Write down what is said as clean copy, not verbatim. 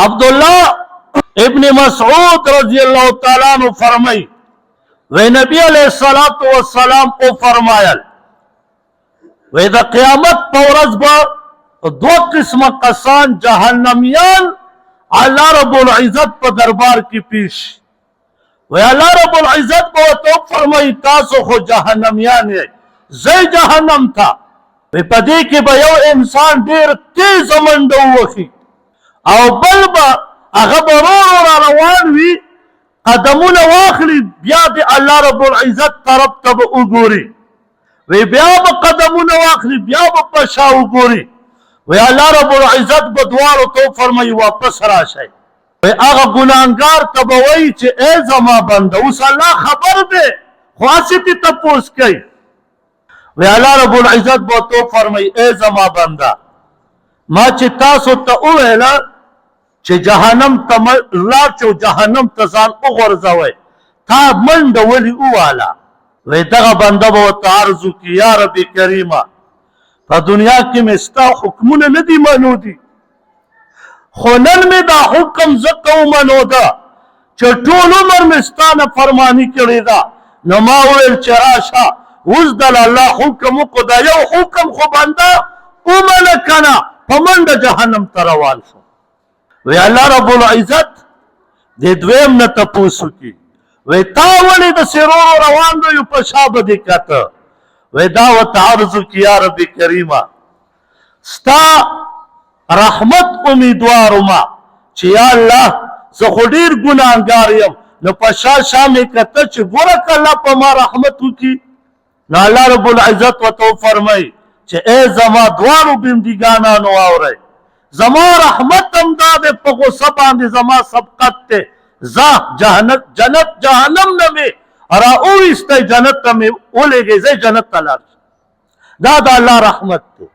عبداللہ ابن مسعود رضی اللہ تعالیٰ عنہ فرمائی وی نبی علیہ السلام او فرمایل وی دا قیامت پورز با دو قسم کسان جہنمیان اللہ رب العزت پا دربار کی پیش وی اللہ رب العزت با تو فرمائی تاسو خو جہنمیان ہے زی جہنم تھا وی پدی کی با یو انسان دیر تیز منڈو وخی او بل با اغب رو روان وی قدمون واخلی بیا دی اللہ رب العزت طرف تب اگوری وی بیا با قدمون واخلی بیا با پشا اگوری وی اللہ رب العزت بدوارو تو فرمائی واپس راشای وی اغا گناہگار تبوئی چه اے زما بنده اس اللہ خبر دے خواسی تی تپوس کئی وی اللہ رب العزت با تو فرمائی اے زما بنده ما چه تاسو تا اویلا چه جہنم تا لاچو جہنم تزان اغرزوی تا مند ولی اوالا وی دغا بنده با تعرضو کی یا رب کریمہ پا دنیا کی مستا حکمون ندی منو دی خونن میں دا حکم زکو منو دا چه طول عمر مستان فرمانی کری دا نماویل چراشا وزدل اللہ حکم کو دا یو حکم خو بنده امنکنا پا مند جہنم تروان شو وی اللہ رب العزت دی دویم نا تپوسو کی وی تاولی دا سرور روان دو یو پشاب دی کتا وی دعوت عرضو کی یا رب کریمہ ستا رحمت امیدوارو ما چی یا اللہ زخودیر گناہگاریم نو پشا شامی کتا چی گرک اللہ پا ما رحمتو کی نا اللہ رب العزت و تو فرمائی چی اے زما دوارو بندگانانو آورے زما رحمت امداد پگو سبان دی زما سبقت تے زا جنت جہنم نمی ارا اویستے جنت نمی اولے گئے زی جنت تلار دا اللہ رحمت تے